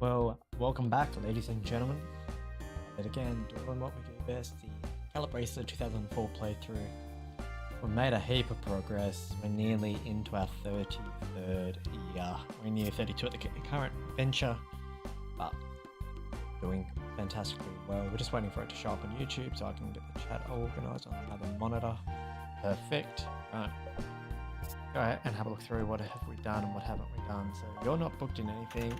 Well, welcome back, ladies and gentlemen. And again, doing what we do best, the Gallop Racer 2004 playthrough. We've made a heap of progress. We're nearly into our 33rd year. We're near 32 at the current venture, but doing fantastically well. We're just waiting for it to show up on YouTube so I can get the chat organised on another monitor. Perfect. Right. Go ahead and have a look through what have we done and what haven't we done. So you're not booked in anything.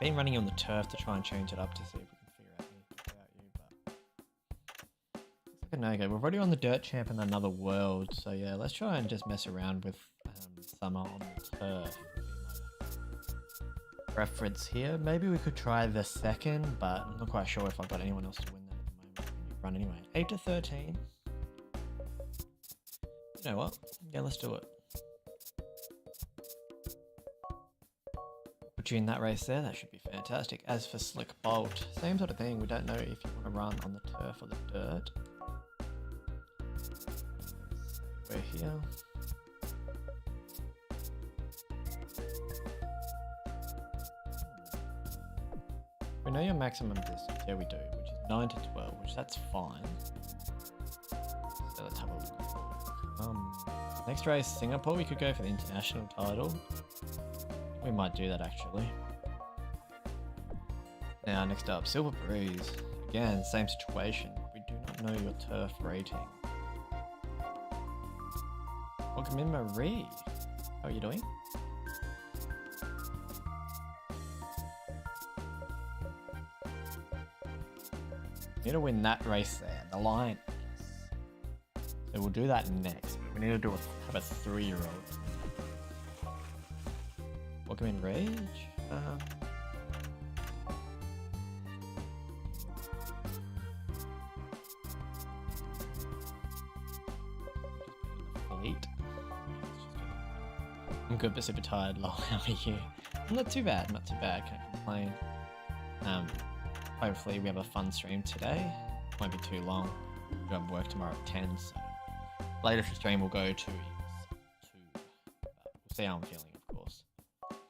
Been running on the turf to try and change it up to see if we can figure out anything about you, but looks like a no-go. We're already on the dirt champ in another world, so yeah, let's try and just mess around with summer on the turf. Preference here. Maybe we could try the second, but I'm not quite sure if I've got anyone else to win that at the moment. Run anyway. 8 to 13. You know what? Yeah, let's do it. Put you in that race there, that should be fantastic. As for Slick Bolt, same sort of thing. We don't know if you want to run on the turf or the dirt. So we're here. We know your maximum distance. Yeah, we do, which is 9 to 12, which that's fine. So let's have a look. Next race, Singapore. We could go for the international title. We might do that actually. Now, next up, Silver Breeze. Again, same situation. We do not know your turf rating. Welcome in, Marie. How are you doing? We need to win that race there, the Lions. So we'll do that next. But we need to have a 3-year-old. Welcome in, Rage. Fleet. I'm good, but super tired. Lol, how are you? Not too bad, not too bad. Can't complain. Hopefully we have a fun stream today. Won't be too long. We have work tomorrow at 10, so latest stream will go to is 2. We'll see how I'm feeling, of course.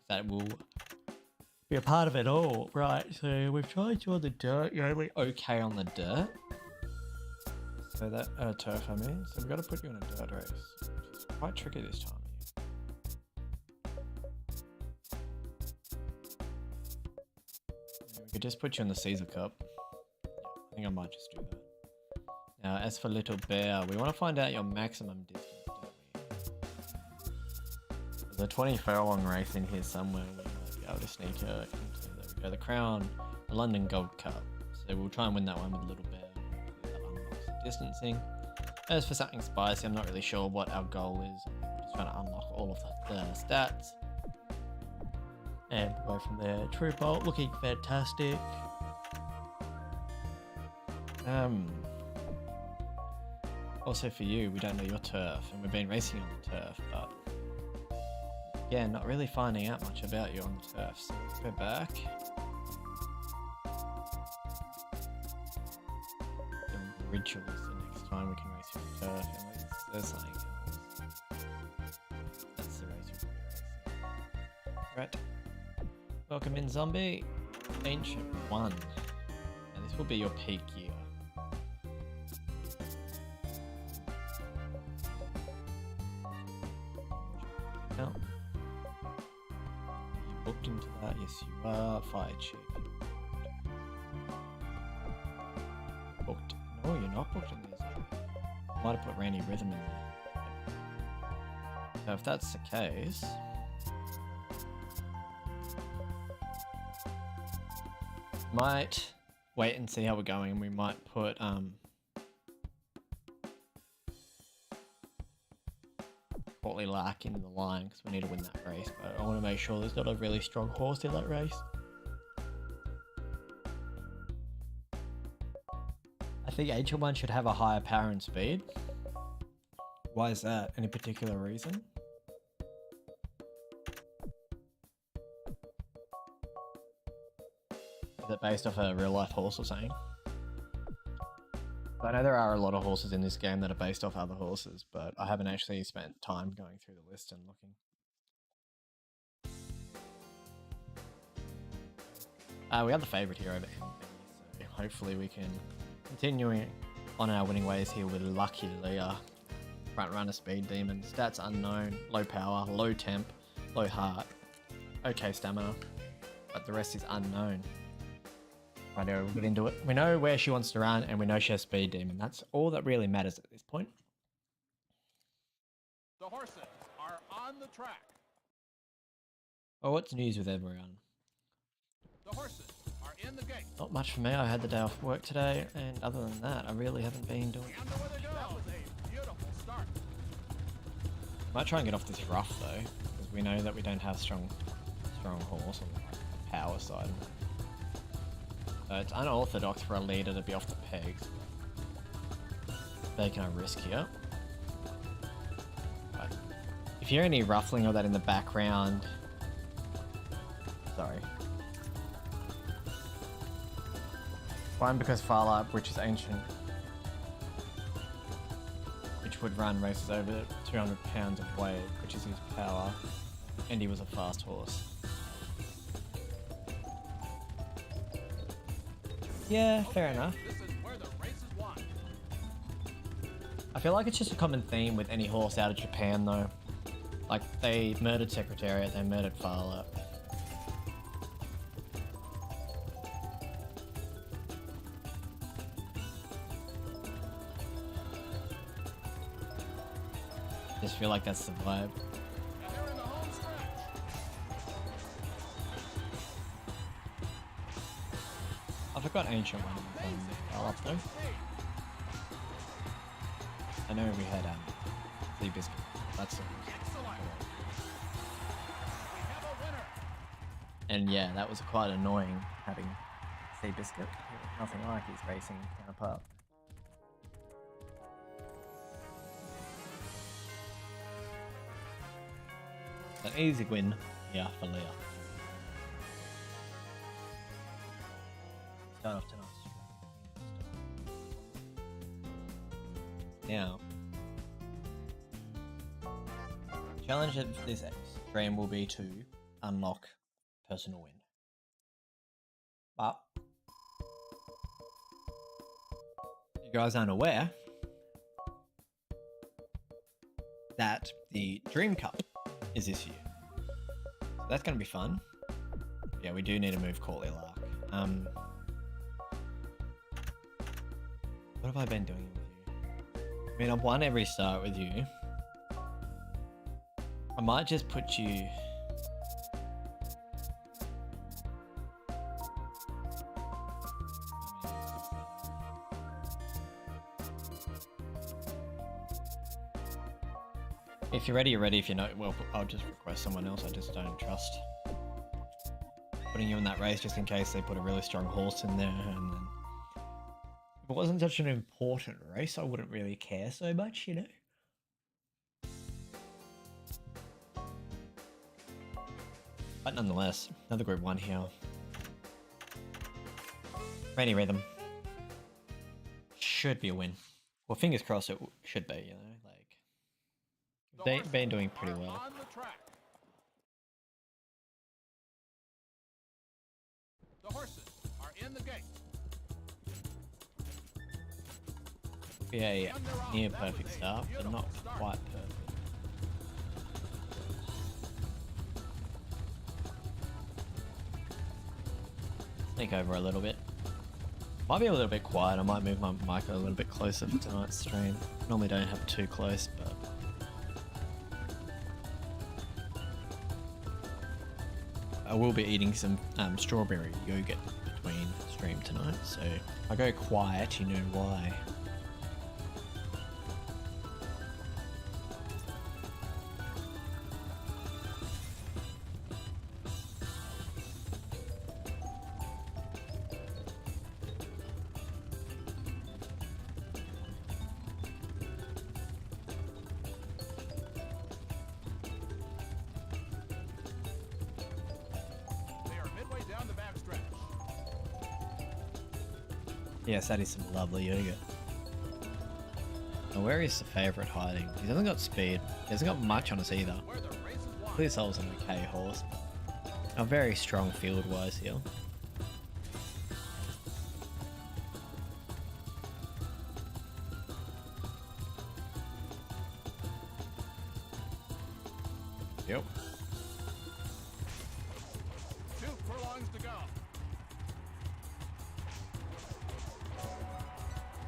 That will be a part of it all. Right, so we've tried you on the dirt. You're only okay on the dirt. So that, turf I mean. So we've got to put you in a dirt race, which is quite tricky this time of year. We could just put you in the Caesar Cup. Yeah, I think I might just do that. Now, as for Little Bear, we want to find out your maximum distance, don't we? There's a 20 furlong race in here somewhere. We might be able to sneak her into, there we go, the Crown, the London Gold Cup. So we'll try and win that one with Little Bear. That unlocks the distancing. As for something spicy, I'm not really sure what our goal is. We're just trying to unlock all of the stats. And go from there. True Bolt looking fantastic. Also for you, we don't know your turf, and we've been racing on the turf, but yeah, not really finding out much about you on the turf. So let's go back. The rituals, the next time we can race you on the turf, and there's something else. That's the race we're racing. Right. Welcome in, Zombie. Ancient 1. Now this will be your peak year. No. You booked into that? Yes, you are. Fire chief. Booked. No, you're not booked in these. Might have put Randy Rhythm in there. So if that's the case, might wait and see how we're going, and we might put Portly Lark into the line because we need to win that race, but I want to make sure there's not a really strong horse in that race. I think Ancient 1 should have a higher power and speed. Why is that? Any particular reason? Is it based off a real life horse or something? I know there are a lot of horses in this game that are based off other horses, but I haven't actually spent time going through the list and looking. We are the favourite here over him, so hopefully we can continue on our winning ways here with Lucky Leah. Front runner Speed Demon, stats unknown, low power, low temp, low heart, okay stamina, but the rest is unknown. Right, we'll get into it. We know where she wants to run and we know she has Speed Demon. That's all that really matters at this point. The horses are on the track. Oh, what's news with everyone? The horses are in the gate. Not much for me. I had the day off work today, and other than that, I really haven't been doing. That was a beautiful start. Might try and get off this rough though, because we know that we don't have strong horse on the power side. So it's unorthodox for a leader to be off the pegs. Taking a risk here. But if you hear any ruffling or that in the background, sorry. One, because Farlap, which is ancient, which would run races over 200 pounds of weight, which is his power, and he was a fast horse. Yeah, fair enough. This is where the race is won. I feel like it's just a common theme with any horse out of Japan though. Like, they murdered Secretariat, they murdered Farlap. I just feel like that's the vibe. And they're in the home stretch. I forgot Ancient One from Gallop though. I know we had Sea Biscuit. That's the Excellent. We have a winner. And yeah, that was quite annoying having Sea Biscuit. Nothing like his racing counterpart. An easy win here for Leah. Start off tonight. Now, challenge of this stream will be to unlock personal win. But you guys aren't aware that the Dream Cup is this year. So that's going to be fun. Yeah, we do need to move Courtly Lark. What have I been doing with you? I mean, I've won every start with you. I might just put you... If you're ready, you're ready. If you're not, well, I'll just request someone else. I just don't trust putting you in that race just in case they put a really strong horse in there. And then if it wasn't such an important race, I wouldn't really care so much, you know? But nonetheless, another Group 1 here. Rainy Rhythm. Should be a win. Well, fingers crossed it should be, you know? They've been doing pretty well. On the track. The horses are in the gate. Yeah, yeah. Near perfect start, but not quite perfect. Sneak over a little bit. Might be a little bit quiet. I might move my mic a little bit closer for tonight's stream. Normally don't have too close, but I will be eating some strawberry yogurt between stream tonight, so if I go quiet, you know why. Yes, that is some lovely yogurt. Now, where is the favourite hiding? He hasn't got speed. He hasn't got much on us either. Clear Soul's an okay horse. A very strong field-wise here.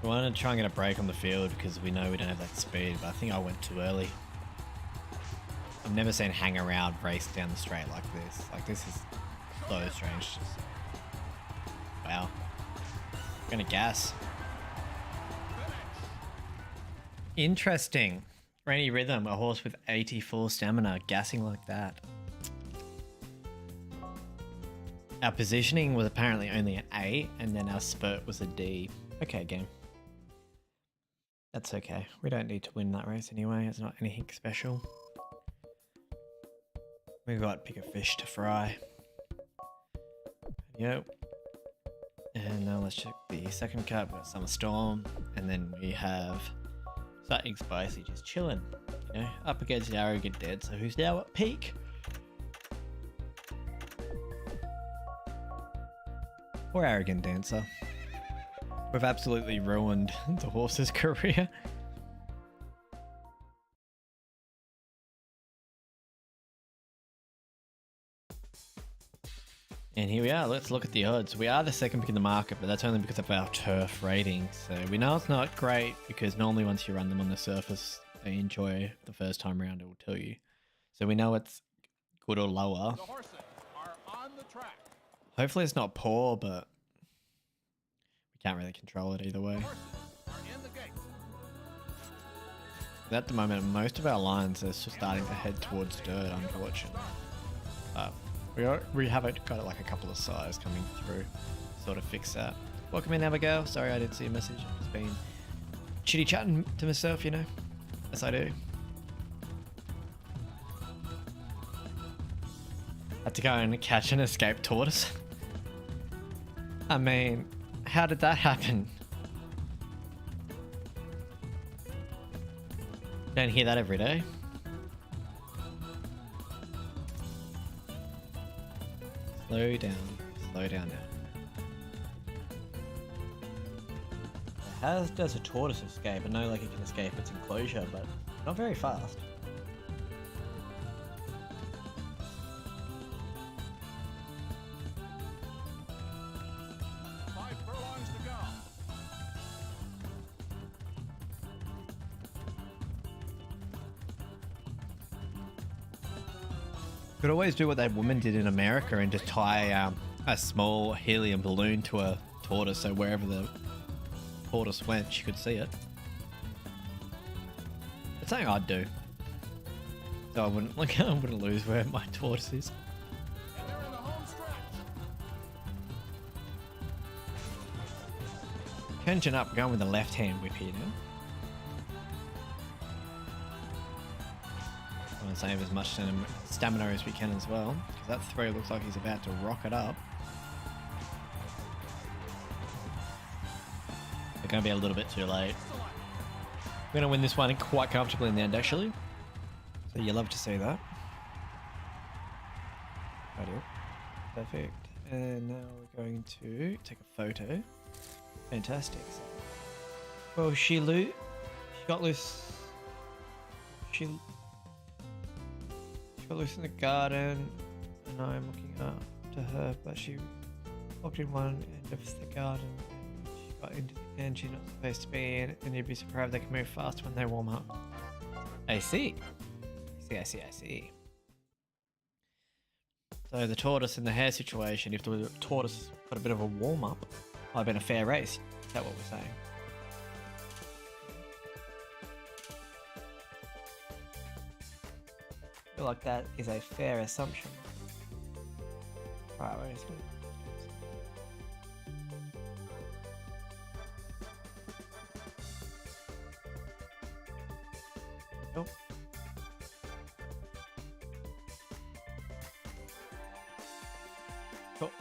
We wanted to try and get a break on the field because we know we don't have that speed, but I think I went too early. I've never seen hang around race down the straight like this. Like, this is so strange. Wow. Gonna gas. Interesting. Rainy Rhythm, a horse with 84 stamina, gassing like that. Our positioning was apparently only an A, and then our spurt was a D. Okay, game. That's okay. We don't need to win that race anyway. It's not anything special. We've got pick a fish to fry. Yep. And now let's check the second cut. We've got Summer Storm, and then we have Something Spicy just chilling. You know, up against the Arrogant Dancer, who's now at peak. Poor Arrogant Dancer. We've absolutely ruined the horse's career. And here we are. Let's look at the odds. We are the second pick in the market, but that's only because of our turf rating. So we know it's not great because normally once you run them on the surface, they enjoy the first time round, it will tell you. So we know it's good or lower. The horses are on the track. Hopefully it's not poor, but we can't really control it either way. The horses are in the gates. At the moment, most of our lines are just starting to head towards dirt, unfortunately. We haven't got like a couple of sides coming through to sort of fix that. Welcome in, Abigail. Sorry I didn't see a message. I've just been chitty chatting to myself, you know, as I do. Had to go and catch an escaped tortoise. I mean, how did that happen? Don't hear that every day. Slow down now. How does a tortoise escape? I know like it can escape its enclosure, but not very fast. Five furlongs to go. Could always do what that woman did in America and just tie a small helium balloon to a tortoise, so wherever the tortoise went, she could see it. It's something I'd do, so I wouldn't lose where my tortoise is. And they're in the home stretch. Changing up, going with the left-hand whip here now. I want to save as much stamina as we can as well, because that throw looks like he's about to rock it up. We're going to be a little bit too late. We're going to win this one quite comfortably in the end, actually. So you love to see that. Ideal. Perfect. And now we're going to take a photo. Fantastic. Well, she got loose. She got loose in the garden, and I'm looking up to her, but she walked in one end of the garden and she got into the end she's not supposed to be in, and you'd be surprised they can move fast when they warm up. I see. I see. So the tortoise and the hare situation, if the tortoise got a bit of a warm up, might have been a fair race. Is that what we're saying? I feel like that is a fair assumption. Right, we're just gonna... Oh. Cool.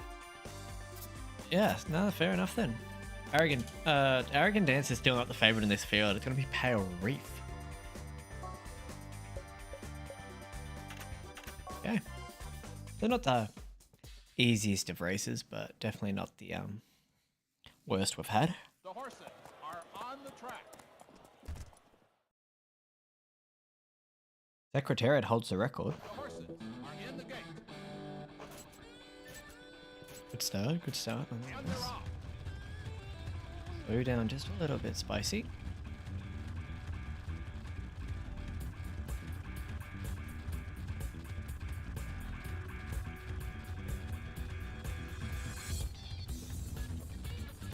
Yeah, no, fair enough then. Arrogant Dance is still not the favourite in this field. It's going to be Pale Reef. Okay. They're not the easiest of races, but definitely not the worst we've had. The horses are on the track. Secretariat holds the record. The horses are in the gate. Good start. And they're off. Slow down just a little bit, Spicy.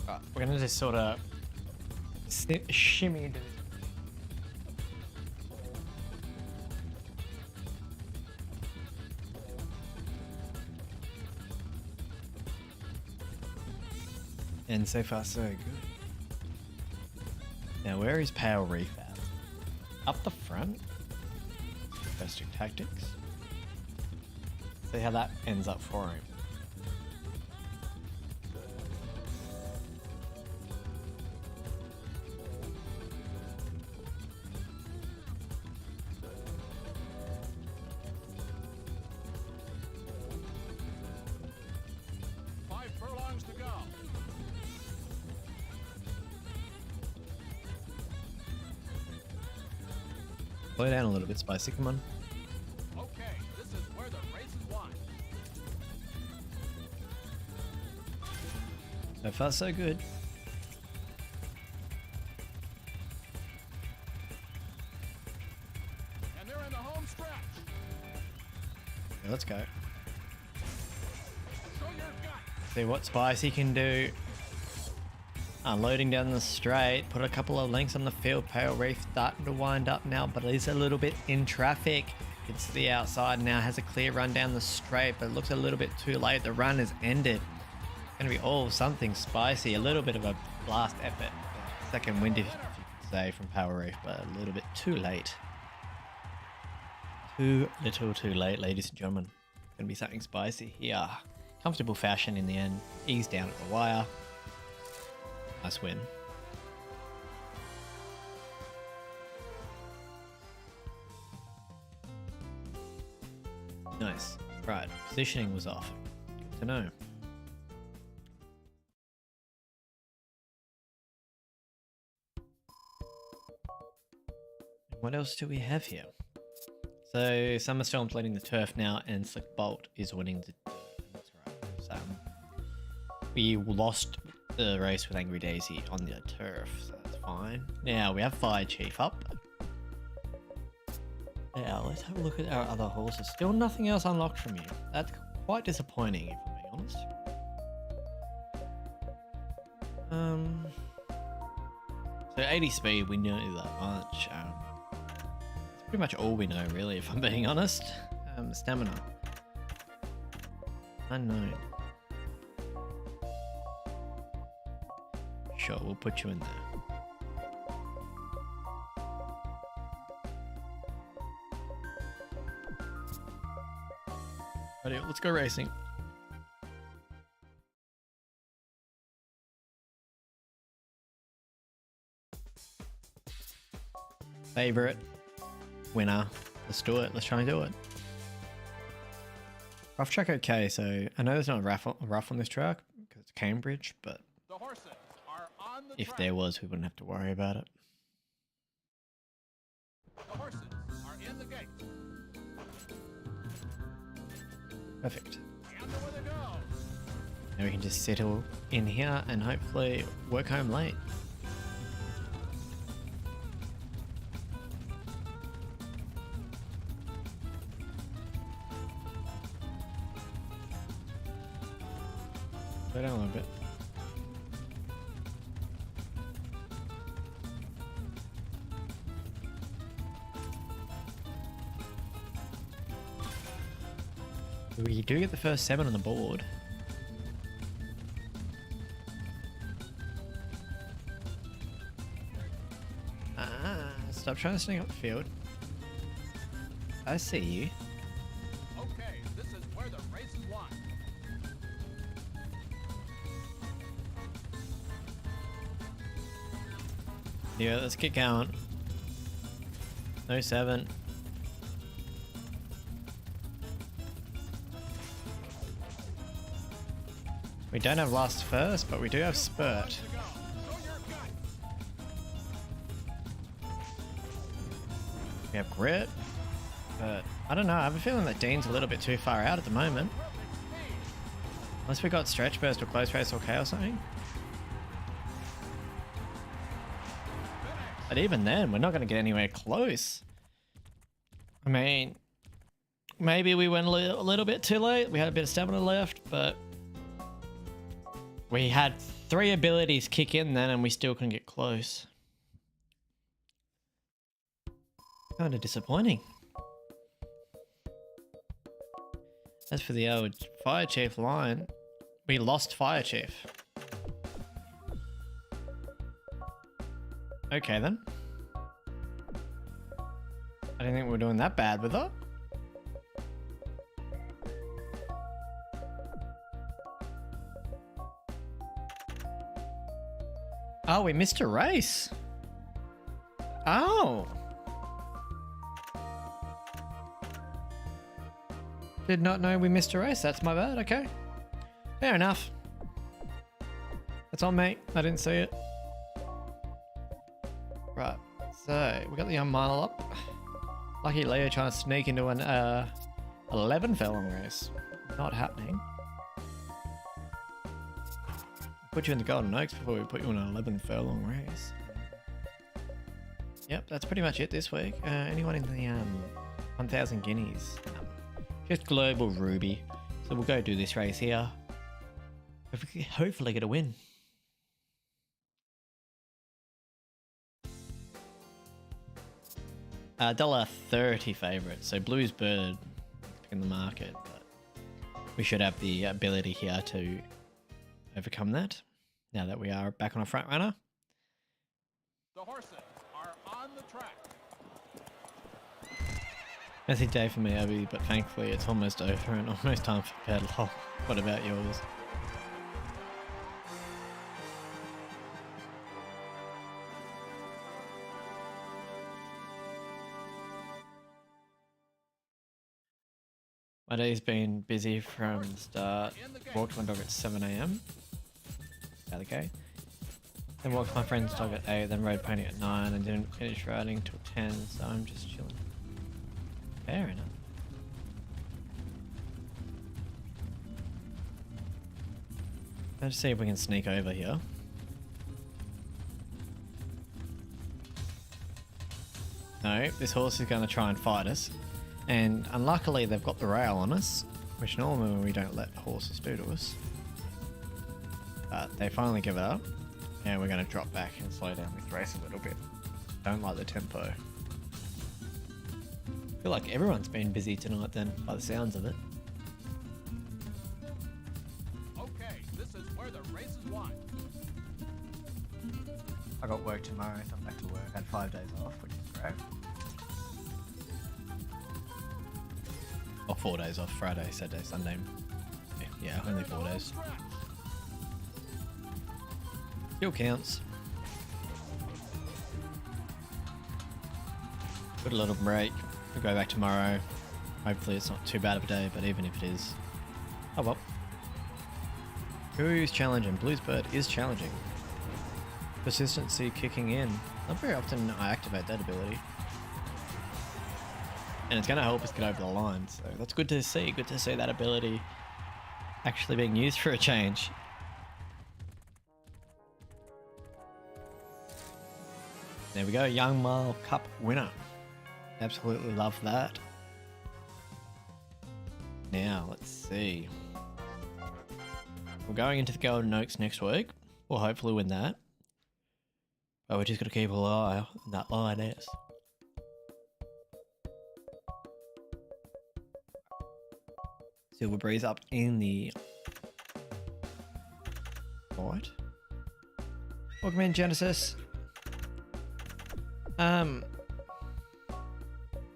Right, we're gonna just sort of shimmy into this. And so far so good. Now where is Pale Reef at? Up the front? Domestic tactics. See how that ends up for him. Slow down a little bit, Spicy, come on. Okay, this is where the race is won. So far so good. And they're in the home stretch. Yeah, let's go. Show your guts. See what Spicy can do. Unloading down the straight, put a couple of lengths on the field. Pale Reef starting to wind up now, but it is a little bit in traffic. It's the outside now, has a clear run down the straight, but it looks a little bit too late. The run is ended. It's going to be all something Spicy. A little bit of a last effort. Second wind, if you could say, from Pale Reef, but a little bit too late. Too little too late, ladies and gentlemen. Going to be something Spicy here. Comfortable fashion in the end. Ease down at the wire. Nice win. Nice. Right, positioning was off. Good to know. What else do we have here? So Summerstorm's leading the turf now, and Slick Bolt is winning the dirt. That's right. So we lost the race with Angry Daisy on the turf, so that's fine. Now we have Fire Chief up. Now let's have a look at our other horses. Still nothing else unlocked from you. That's quite disappointing, if I'm being honest. So 80 speed, we know that much. It's pretty much all we know, really, if I'm being honest. Stamina, unknown. Sure, we'll put you in there. Ready, let's go racing. Favorite, winner, let's do it, let's try and do it. Rough track okay, so I know there's not a rough on this track because it's Cambridge, but The horses are on the if track. there was, we wouldn't have to worry about it. The horses are in the gate. Perfect. And away they go. Now we can just settle in here and hopefully work home late. Slow down a little bit. We do get the first 7 on the board. Stop trying to sneak up the field. I see you. Okay, this is where the race is won. Yeah, let's get going. No 7. We don't have last first, but we do have spurt. To go. Show your guts. We have grit, but I don't know. I have a feeling that Dean's a little bit too far out at the moment. Perfect speed. Unless we got stretch burst or close race or K or something. But even then, we're not going to get anywhere close. I mean, maybe we went a little bit too late. We had a bit of stamina left, but we had 3 abilities kick in then and we still couldn't get close. Kind of disappointing. As for the old Fire Chief line, we lost Fire Chief. Okay then. I didn't think we were doing that bad with her. Oh, we missed a race. Oh. Did not know we missed a race. That's my bad. Okay. Fair enough. That's on me. I didn't see it. Right. So, we got the young mile up. Lucky Leo trying to sneak into an 11 furlong race. Not happening. Put you in the Golden Oaks before we put you in an 11 furlong race. Yep, that's pretty much it this week. Anyone in the 1000 guineas? Just Global Ruby. So we'll go do this race here. Hopefully get a win. $1.30 favourite. So Blues Bird in the market, but we should have the ability here to overcome that. Now that we are back on a front runner. The horses are on the track. Messy day for me, Abby, but thankfully it's almost over and almost time for bed. Lol. What about yours? My day's been busy from the start. Walked my dog at 7 AM. Okay. Then walked my friend's dog at 8, then rode pony at 9 and didn't finish riding till 10, so I'm just chilling. Fair enough. Let's see if we can sneak over here. No, this horse is going to try and fight us. And unluckily they've got the rail on us, which normally we don't let horses do to us. But they finally give it up. And we're going to drop back and slow down this race a little bit. Don't like the tempo. I feel like everyone's been busy tonight then, by the sounds of it. Okay, this is where the race is won. I got work tomorrow, so I'm back to work. I had 5 days off, which is great. Or 4 days off, Friday, Saturday, Sunday. Yeah, only 4 days. Still counts. Got a little break. We'll go back tomorrow. Hopefully it's not too bad of a day, but even if it is, oh well. Who's challenging? Bluesbird is challenging. Persistency kicking in. Not very often I activate that ability. And it's going to help us get over the line, so that's good to see. Good to see that ability actually being used for a change. There we go, Young Mile Cup winner. Absolutely love that. Now, let's see. We're going into the Golden Oaks next week. We'll hopefully win that. But we're just got to keep an eye on that lioness. Silver Breeze up in the right. Welcome in, Genesis.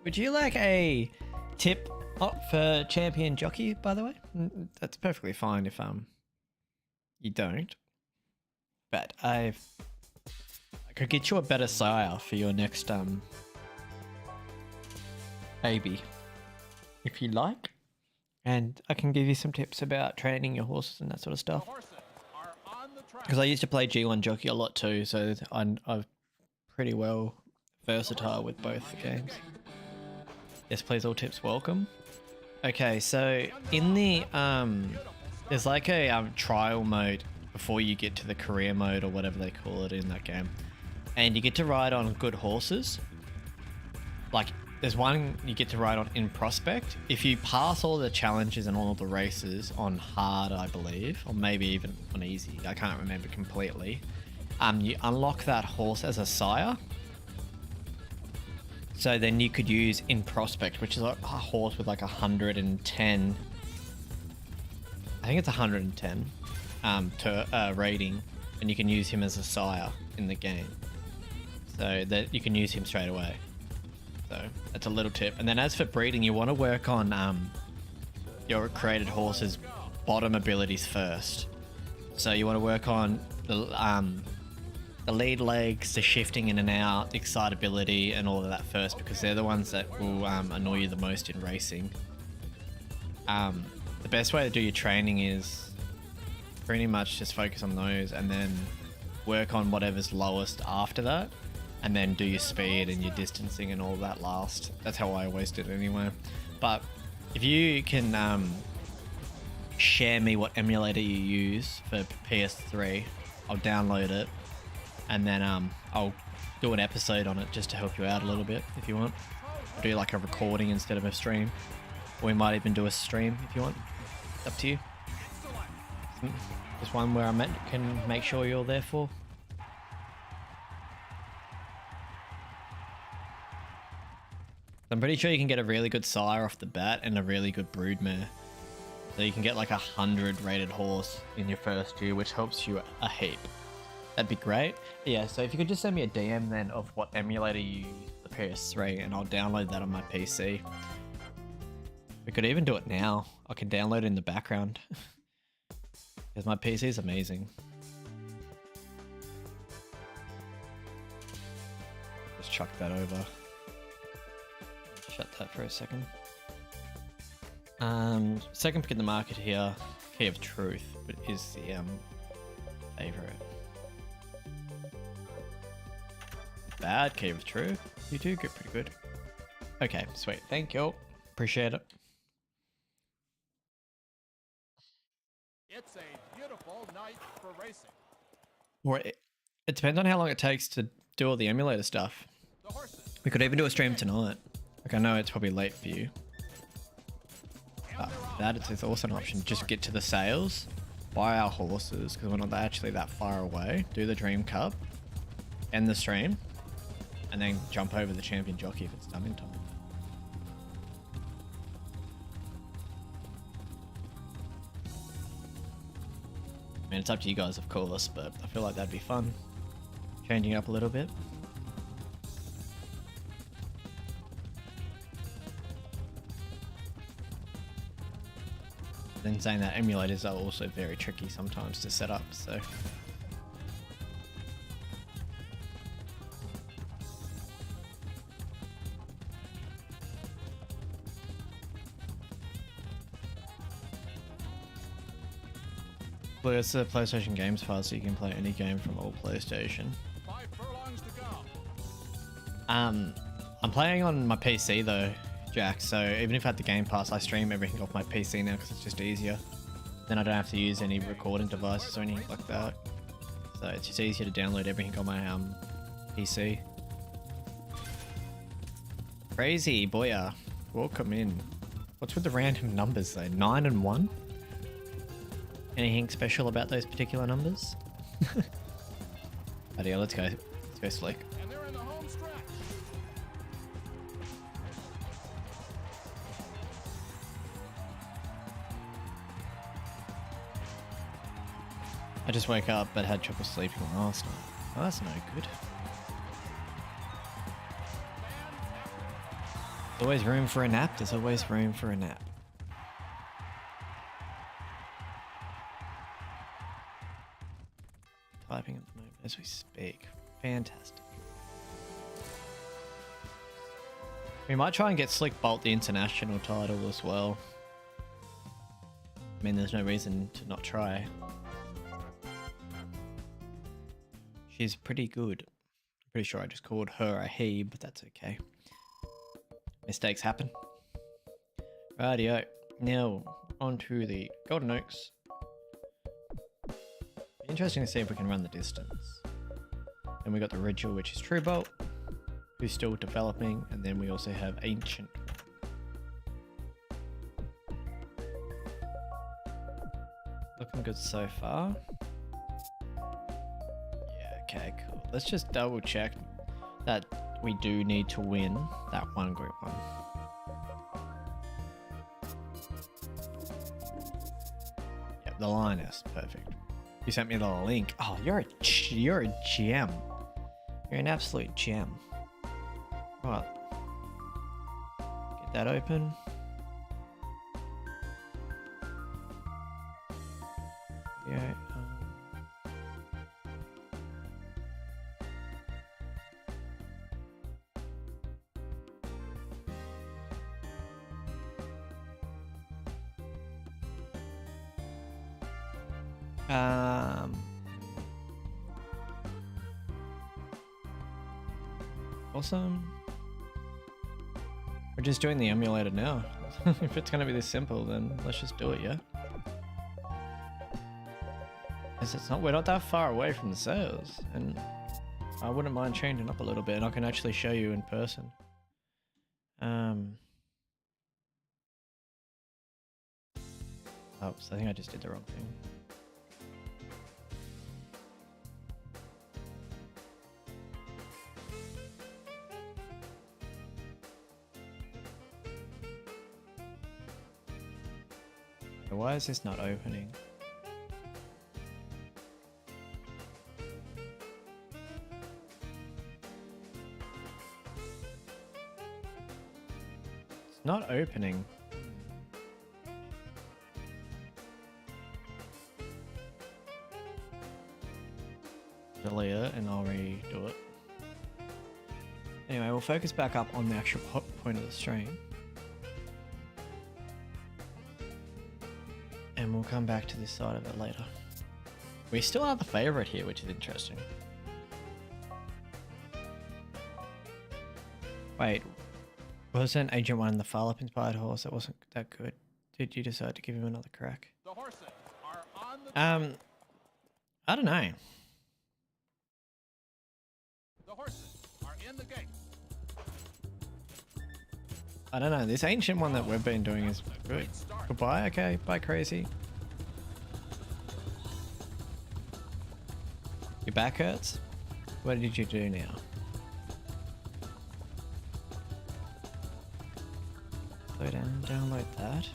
Would you like a tip for champion jockey, by the way? That's perfectly fine if you don't. But I could get you a better sire for your next baby, if you like. And I can give you some tips about training your horses and that sort of stuff. Because I used to play G1 jockey a lot too, so I'm pretty well versatile with both the games. Yes, please, all tips welcome. Okay, so in the there's like a trial mode before you get to the career mode or whatever they call it in that game. and you get to ride on good horses. Like, there's one you get to ride on in Prospect. If you pass all the challenges and all the races on hard, I believe, or maybe even on easy, I can't remember completely, you unlock that horse as a sire. So then you could use in Prospect, which is like a horse with like 110, I think it's 110 rating, and you can use him as a sire in the game. So that you can use him straight away. So that's a little tip. And then as for breeding, you want to work on your created horse's bottom abilities first. So you want to work on the lead legs, the shifting in and out, the excitability, and all of that first, because they're the ones that will annoy you the most in racing. The best way to do your training is pretty much just focus on those and then work on whatever's lowest after that, and then do your speed and your distancing and all of that last. That's how I always did it anyway. But if you can share me what emulator you use for PS3, I'll download it, and then I'll do an episode on it just to help you out a little bit if you want. I'll do like a recording instead of a stream, or we might even do a stream if you want. It's up to you. Just one where I can make sure you're there for. I'm pretty sure you can get a really good sire off the bat and a really good broodmare. So you can get like 100 rated horse in your first year, which helps you a heap. That'd be great. Yeah, so if you could just send me a DM then of what emulator you use for the PS3, and I'll download that on my PC. We could even do it now. I can download it in the background. Because my PC is amazing. Just chuck that over. Shut that for a second. Second pick in the market here, Key of Truth, but is the favorite. Bad Key of Truth. You do get pretty good. Okay, sweet. Thank you. Appreciate it. It's a beautiful night for racing. Or it depends on how long it takes to do all the emulator stuff. The horses. We could even do a stream tonight. Like, I know it's probably late for you. But that is also an option. Just get to the sales, buy our horses, because we're not actually that far away. Do the Dream Cup, end the stream, and then jump over the champion jockey if it's done in time. I mean, it's up to you guys, of course, but I feel like that'd be fun. Changing up a little bit. Then saying that emulators are also very tricky sometimes to set up, so. Well, it's the PlayStation Games Pass, so you can play any game from all PlayStation. 5 furlongs to go. I'm playing on my PC though, Jack, so even if I had the Game Pass, I stream everything off my PC now because it's just easier. Then I don't have to use any recording devices or anything like that. So it's just easier to download everything on my PC. Crazy, boya. Welcome in. What's with the random numbers though? 9 and 1? Anything special about those particular numbers? But yeah, let's go. Let's go Slick. And they're in the home stretch. I just woke up but had trouble sleeping last night. Oh, that's no good. There's always room for a nap. There's always room for a nap. Typing at the moment as we speak. Fantastic. We might try and get Slick Bolt the international title as well. I mean, there's no reason to not try. She's pretty good. I'm pretty sure I just called her a he, but that's okay. Mistakes happen. Rightio. Now, on to the Golden Oaks. Interesting to see if we can run the distance. Then we got the Ritual, which is True Bolt, who's still developing, and then we also have Ancient. Looking good so far. Yeah, okay, cool. Let's just double check that we do need to win that one group one. Yep, the Lioness, perfect. You sent me the link. Oh, you're a gem. You're an absolute gem. Right. Get that open. Yeah. Awesome. We're just doing the emulator now. If it's gonna be this simple, then let's just do it, yeah? As it's not, we're not that far away from the sales, and I wouldn't mind changing up a little bit, and I can actually show you in person. Oops, I think I just did the wrong thing. Why is this not opening? It's not opening. Delete it and I'll redo it. Anyway, we'll focus back up on the actual point of the stream. And we'll come back to this side of it later. We still are the favorite here, which is interesting. Wait, wasn't Agent 1 the Farlap inspired horse that wasn't that good? Did you decide to give him another crack? The horses are on the I don't know. The horses are in the gate. I don't know. This Ancient one that we've been doing is good. Goodbye. Okay. Bye, Crazy. Your back hurts? What did you do now? Slow down. Download that.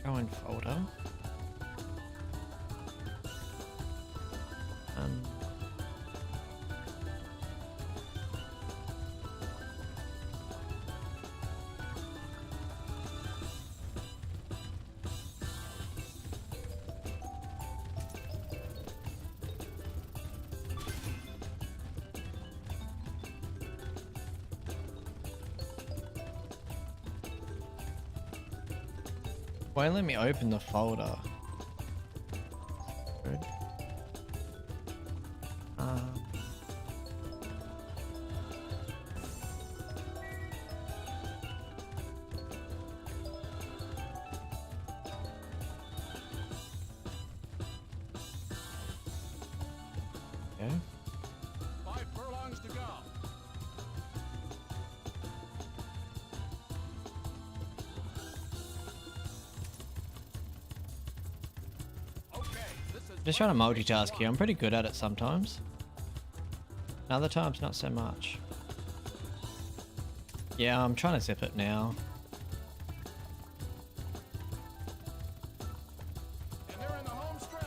Show in folder. Won't let me open the folder. Good. Okay. 5 furlongs to go. Just trying to multitask here. I'm pretty good at it sometimes. Other times, not so much. Yeah, I'm trying to zip it now. And they're in the home stretch.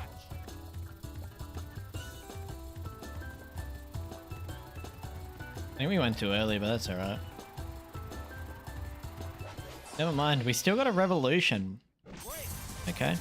I think we went too early, but that's alright. Never mind, we still got a revolution. Okay.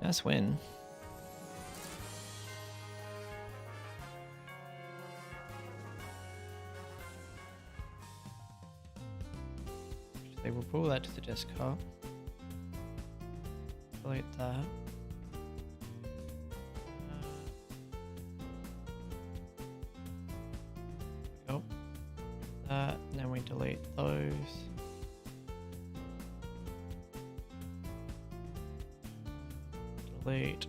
Nice win. They will pull that to the desktop. Delete that. Go. That, and then we delete those. Delete.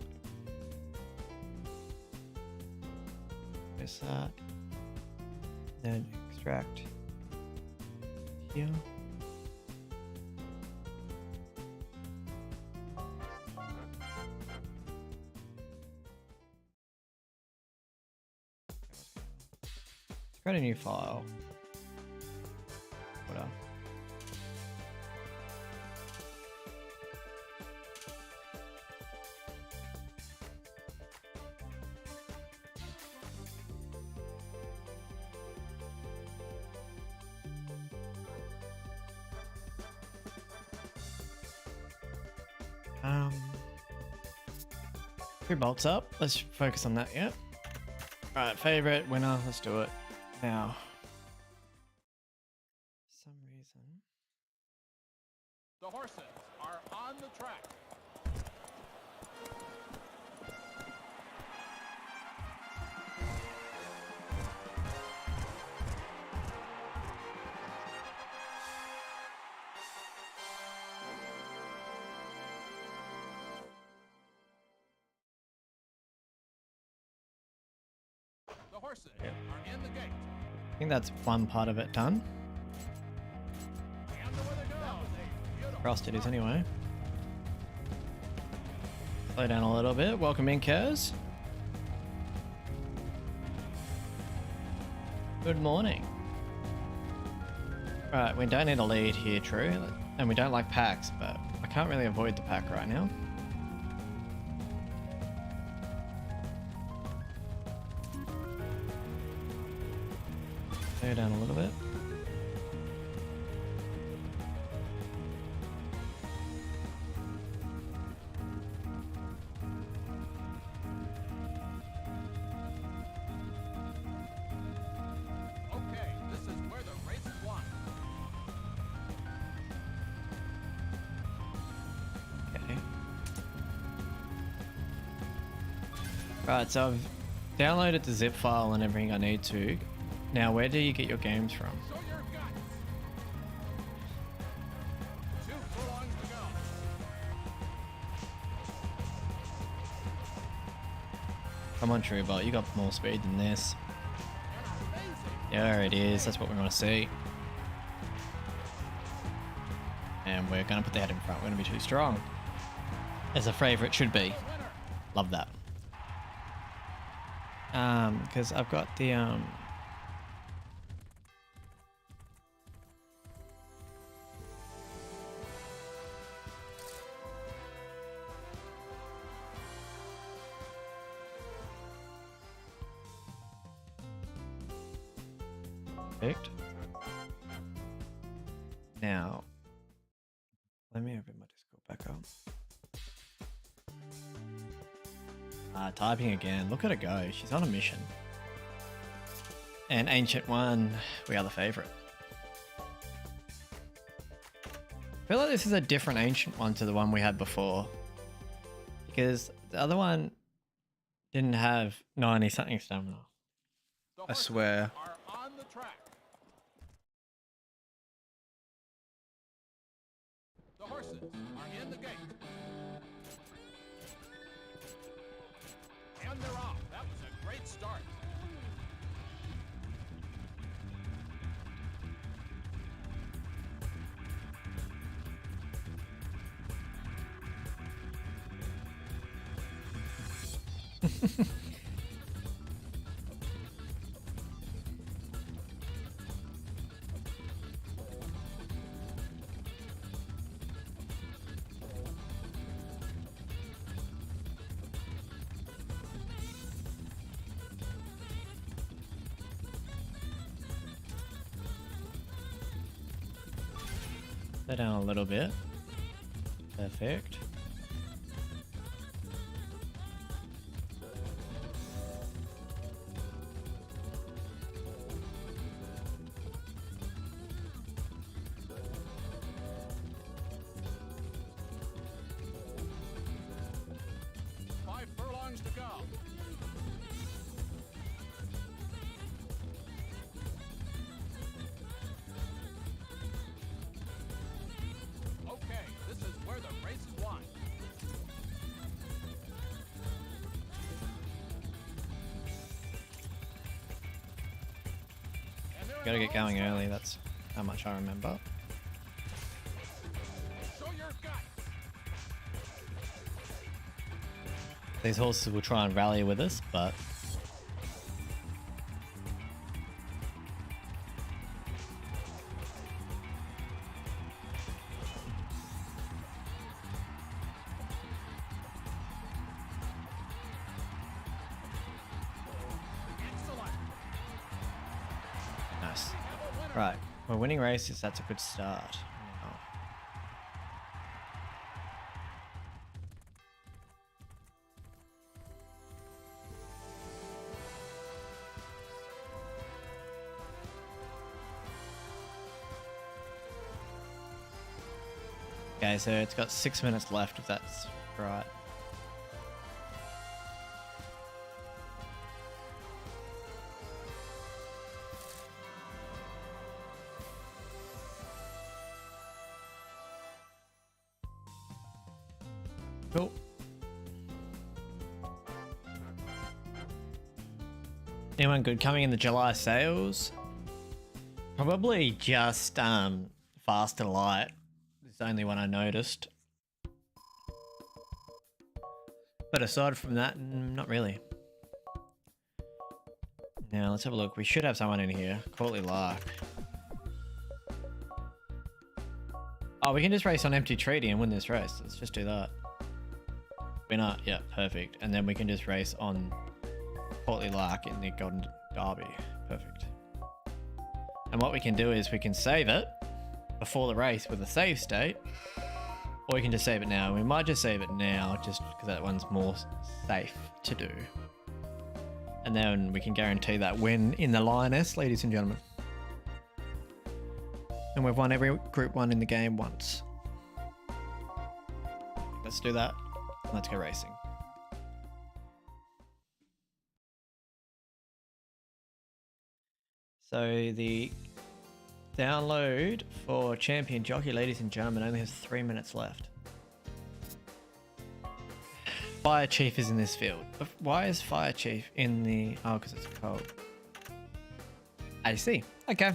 Press that. Then extract here. Let's create a new file. Whatever. Three bolts up. Let's focus on that. Yeah. All right. Favorite winner. Let's do it now. For some reason. The horses are on the track. The horses are in the gate. I think that's one part of it done. And away they go. That was a beautiful Crossed it is anyway. Slow down a little bit. Welcome in, Kers. Good morning. Right, we don't need a lead here, true. And we don't like packs, but I can't really avoid the pack right now. Slow down a little bit. Okay, this is where the race is won. Okay. Right, so I've downloaded the zip file and everything I need to. Now, where do you get your games from? Show your guts. 2 furlongs to go. Come on, Truebot, you got more speed than this. And amazing. Yeah, it is. That's what we want to see. And we're going to put the head in front. We're going to be too strong. As a favourite should be. The winner. Love that. Because I've got the perfect. Now, let me open my Discord back up. Typing again. Look at her go. She's on a mission. And Ancient One, we are the favorite. I feel like this is a different Ancient One to the one we had before. Because the other one didn't have 90 something stamina. The I horses swear. are on the track. The horses are in the gate. And they're off. That was a great start. Slow down a little bit. Perfect. Gotta get going early, that's how much I remember. Show your guts. These horses will try and rally with us, but Excellent. nice. We have a winner. Right, we're winning races, that's a good start. Now, okay, so it's got 6 minutes left if that's right. Cool. Anyone good coming in the July sales? Probably just Fast and Light. It's the only one I noticed. But aside from that, not really. Now let's have a look. We should have someone in here. Courtly Lark. Oh, we can just race on Empty Treaty and win this race. Let's just do that. We're not. Yeah, perfect. And then we can just race on Courtly Lark in the Golden Derby. Perfect. And what we can do is we can save it before the race with a save state, or we can just save it now. We might just save it now just because that one's more safe to do. And then we can guarantee that win in the Lioness, ladies and gentlemen. And we've won every Group 1 in the game once. Let's do that. Let's go racing. So the download for Champion Jockey, ladies and gentlemen, only has 3 minutes left. Fire Chief is in this field. Why is Fire Chief in the... Oh, because it's cold. I see. Okay.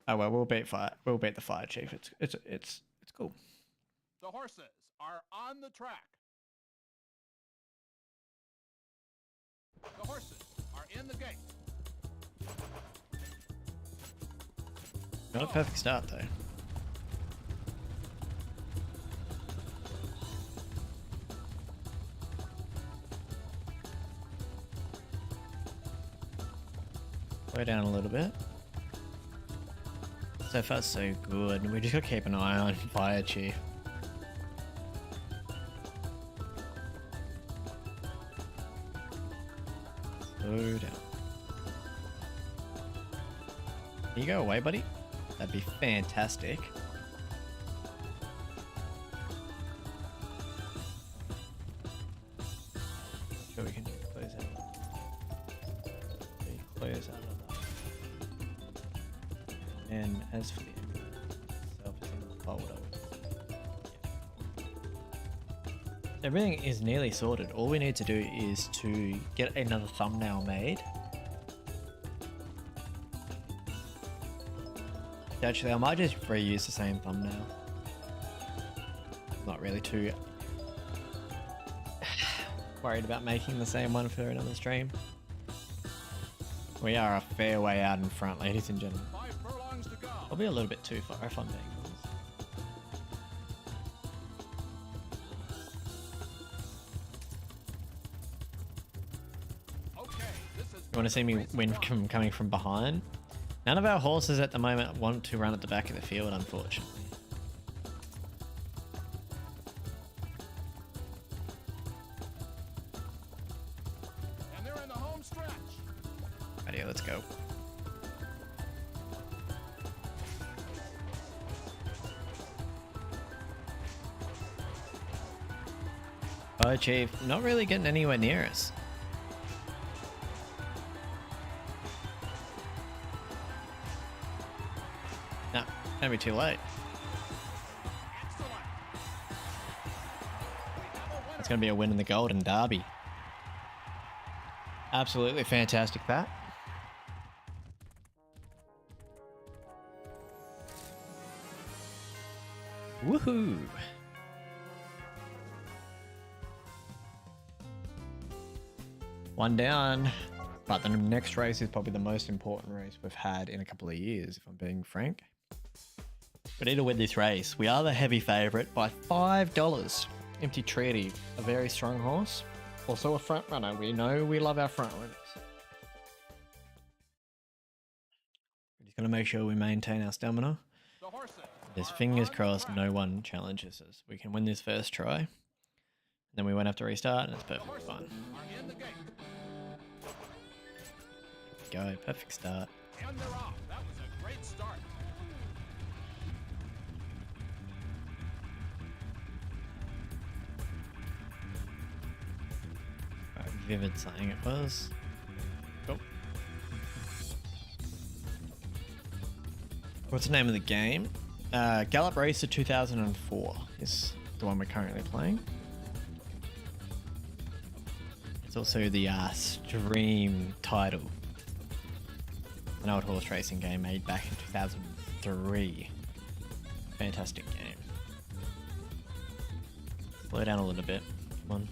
Oh well, we'll beat the Fire Chief. It's cool. The horses are on the track. The horses are in the gate. Not a perfect start though. Slow down a little bit. So far so good. We just gotta keep an eye on Fire Chief. Slow down. Can you go away, buddy? That'd be fantastic. Sure we can just close out. Close out of that. And as for the ambulance itself, it's in the folder. Everything is nearly sorted. All we need to do is to get another thumbnail made. Actually, I might just reuse the same thumbnail. Not really too worried about making the same one for another stream. We are a fair way out in front, ladies and gentlemen. 5 furlongs to go. I'll be a little bit too far if I'm being honest. Okay, this is You want to see me win from coming from behind? None of our horses at the moment want to run at the back of the field, unfortunately. and they're in the home stretch. Right, let's go. Oh, Chief, not really getting anywhere near us. No, gonna be too late. Excellent. We have a winner. It's gonna be a win in the Golden Derby. Absolutely fantastic, Pat. Woohoo! One down. But the next race is probably the most important race we've had in a couple of years, if I'm being frank. We need to win this race. We are the heavy favourite by $5. Empty Treaty, a very strong horse. Also a front runner. We know we love our front runners. We're just going to make sure we maintain our stamina. Just fingers crossed no one challenges us. We can win this first try. Then we won't have to restart and it's perfectly fine. Go, perfect start. And they're off. That was a great start. Vivid saying it was. Cool. What's the name of the game? Gallop Racer 2004 is the one we're currently playing. It's also the stream title. An old horse racing game made back in 2003. Fantastic game. Slow down a little bit. Come on.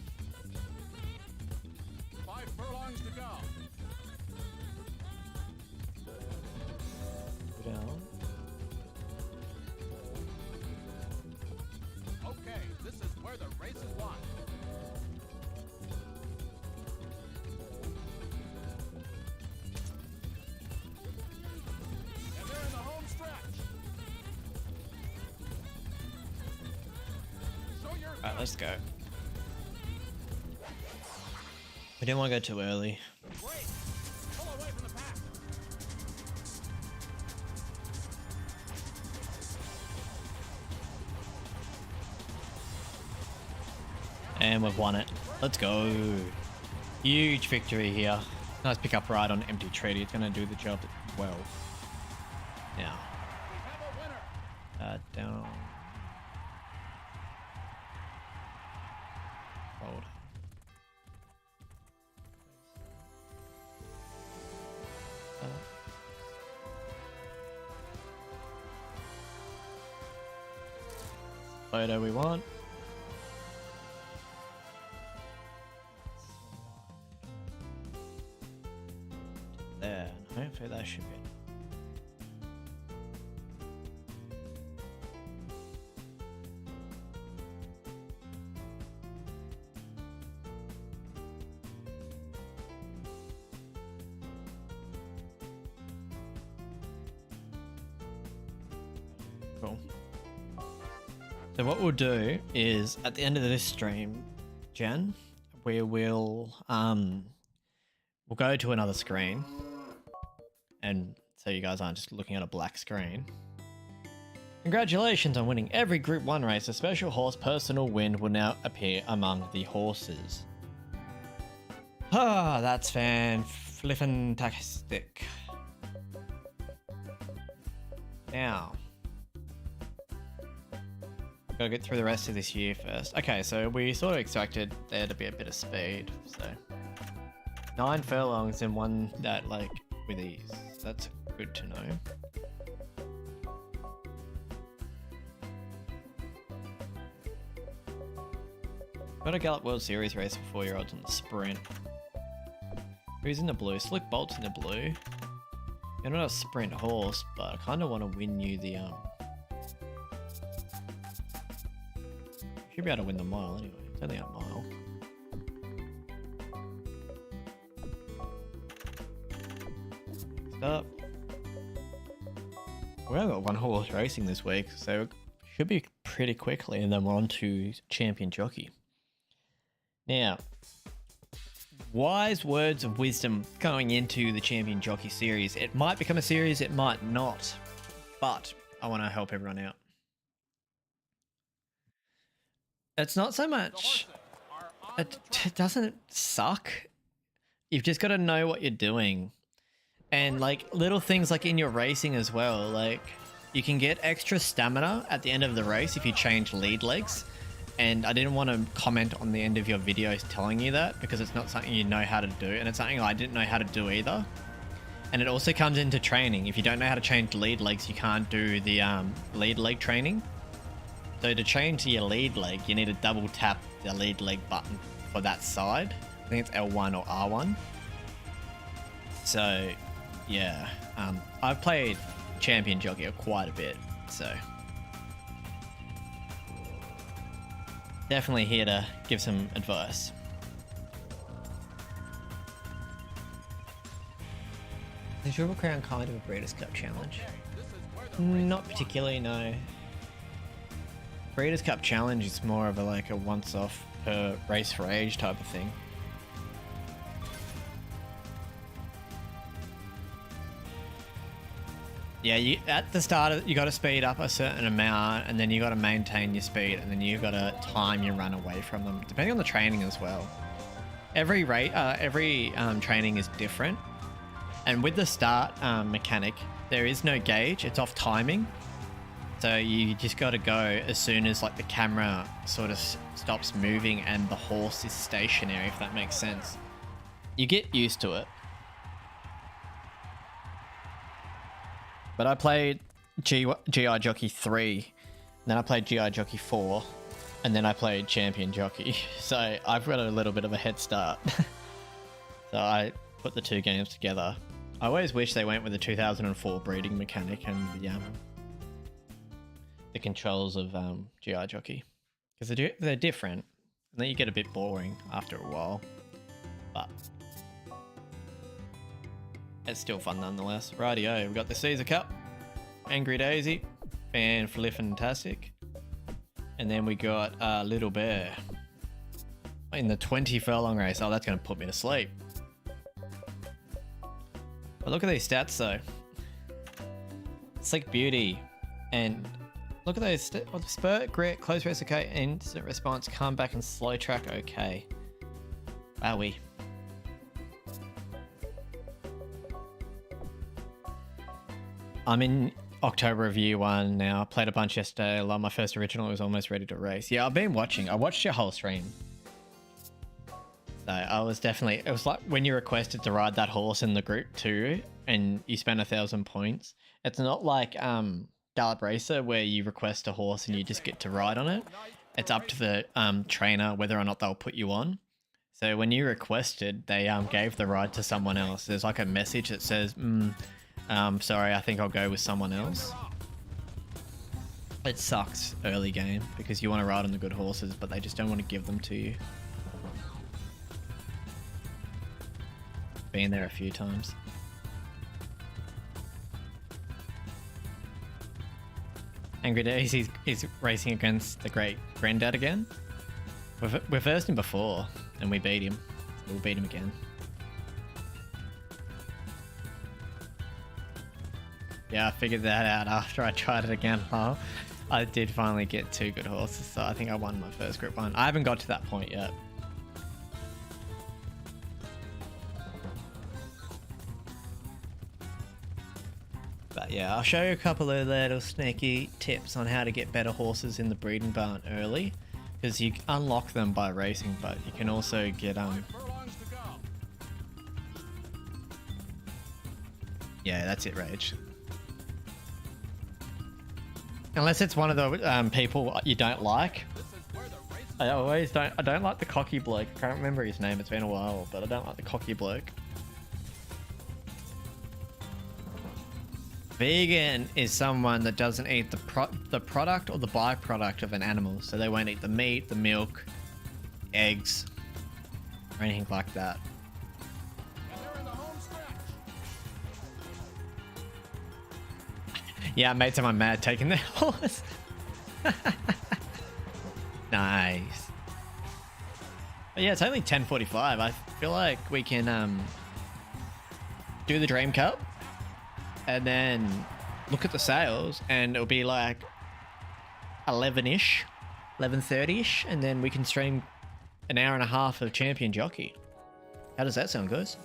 5 furlongs to go. Slow down. Okay, this is where the race is won. And they're in the home stretch. Show your Alright, let's go. We didn't want to go too early. great. Pull away from the pack. And we've won it. Let's go. Huge victory here. Nice pick up ride on Empty Treaty. It's going to do the job well. Now, We have a winner. down. Hold. Photo we want. There. Hopefully that should be it. Cool. So what we'll do is at the end of this stream, Jen, we will we'll go to another screen, and so you guys aren't just looking at a black screen. Congratulations on winning every Group 1 race. A special horse personal win will now appear among the horses. Ah, that's fan-flippin-tastic. Now, gotta get through the rest of this year first. Okay, so we sort of expected there to be a bit of speed, so 9 furlongs in one that like with ease. That's good to know. Got a Gallop World Series race for 4-year-olds on the sprint. Who's in the blue? Slick Bolt's in the blue. You're not a sprint horse, but I kind of want to win you the should be able to win the mile anyway. It's only a mile. Next up. We only got 1 horse racing this week, so it should be pretty quickly, and then we're on to Champion Jockey. Now, wise words of wisdom going into the Champion Jockey series. It might become a series, it might not, but I want to help everyone out. It's not so much, it doesn't suck. You've just got to know what you're doing. And like little things like in your racing as well, like you can get extra stamina at the end of the race if you change lead legs. And I didn't want to comment on the end of your videos telling you that because it's not something you know how to do, and it's something I didn't know how to do either. And it also comes into training. If you don't know how to change lead legs, you can't do the lead leg training. So to change your lead leg, you need to double tap the lead leg button for that side. I think it's L1 or R1. So yeah, I've played champion jockey quite a bit, so definitely here to give some advice. Is Triple Crown kind of a Breeders' Cup challenge? Not particularly, no. Breeders' Cup challenge is more of a once off per race for age type of thing. Yeah, at the start you got to speed up a certain amount, and then you got to maintain your speed, and then you got to time your run away from them, depending on the training as well. Every training is different, and with the start mechanic, there is no gauge; it's off timing. So you just got to go as soon as the camera sort of stops moving and the horse is stationary, if that makes sense. You get used to it. But I played GI Jockey 3, then I played GI Jockey 4, and then I played Champion Jockey. So I've got a little bit of a head start. So I put the two games together. I always wish they went with the 2004 breeding mechanic and the controls of GI Jockey. Because they're different, and then you get a bit boring after a while. But it's still fun nonetheless. Rightio, we've got the Caesar Cup, Angry Daisy, Fan-Flifantastic. And then we got Little Bear in the 20 furlong race. Oh, that's going to put me to sleep. But look at these stats though. Slick Beauty. And look at those. Spurt, grit, close race okay, instant response, come back and slow track okay. Wowee. I'm in October of year 1 now. I played a bunch yesterday. My first original was almost ready to race. Yeah, I've been watching. I watched your whole stream. So I was definitely... It was like when you requested to ride that horse in the group too, and you spent 1,000 points. It's not like Gallop Racer where you request a horse and you just get to ride on it. It's up to the trainer whether or not they'll put you on. So when you requested, they gave the ride to someone else. There's like a message that says... sorry, I think I'll go with someone else. It sucks early game because you want to ride on the good horses, but they just don't want to give them to you. Been there a few times. Angry Daisy is racing against the great granddad again. We've versed him before and we beat him. So we'll beat him again. Yeah, I figured that out after I tried it again. Oh, I did finally get 2 good horses, so I think I won my first group 1. I haven't got to that point yet. But yeah, I'll show you a couple of little sneaky tips on how to get better horses in the breeding barn early. Because you unlock them by racing, but you can also get... Yeah, that's it, Rage. Unless it's one of the people you don't like. I don't like the cocky bloke. I can't remember his name, it's been a while, but I don't like the cocky bloke. Vegan is someone that doesn't eat the product or the byproduct of an animal. So they won't eat the meat, the milk, eggs, or anything like that. Yeah, I made someone mad taking their horse. Nice. But yeah, it's only 10:45. I feel like we can do the Dream Cup and then look at the sales, and it'll be like 11-ish, 11:30-ish, and then we can stream an hour and a half of Champion Jockey. How does that sound, guys?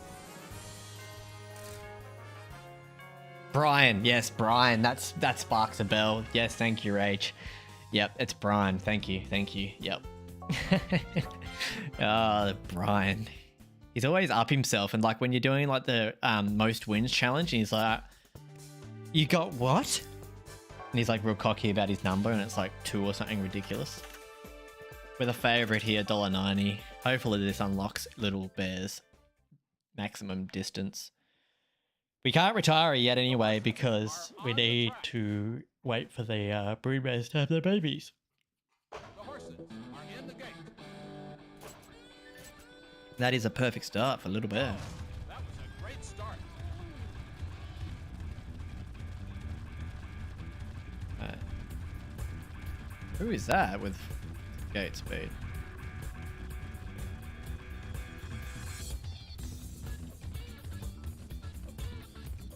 Brian, yes, Brian, that sparks a bell. Yes, thank you, Rach. Yep, it's Brian. Thank you. Thank you. Yep. Oh, Brian. He's always up himself. And like when you're doing like the most wins challenge, and he's like, you got what? And he's like real cocky about his number, and it's like 2 or something ridiculous. With a favourite here, $1.90. Hopefully this unlocks Little Bear's maximum distance. We can't retire her yet anyway because we need to wait for the broodmares to have their babies. The horses are in the gate. That is a perfect start for Little Bear. That was a great start. Right. Who is that with gate speed?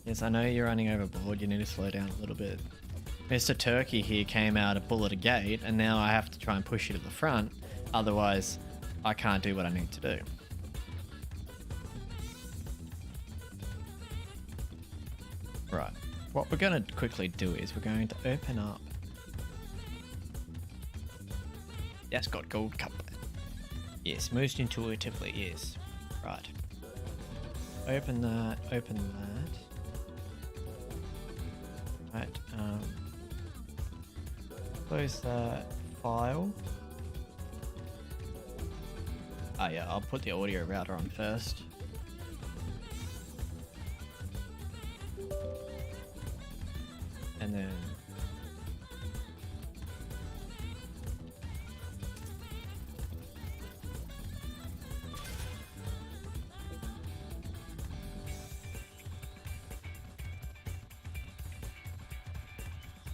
Yes, I know you're running overboard. You need to slow down a little bit. Mr. Turkey here came out a bull at a gate, and now I have to try and push you to the front. Otherwise, I can't do what I need to do. Right. What we're going to quickly do is we're going to open up. Yes, got gold cup. Yes, most intuitively, yes. Right. Open that, open that. Right, close that file. Oh yeah, I'll put the audio router on first. And then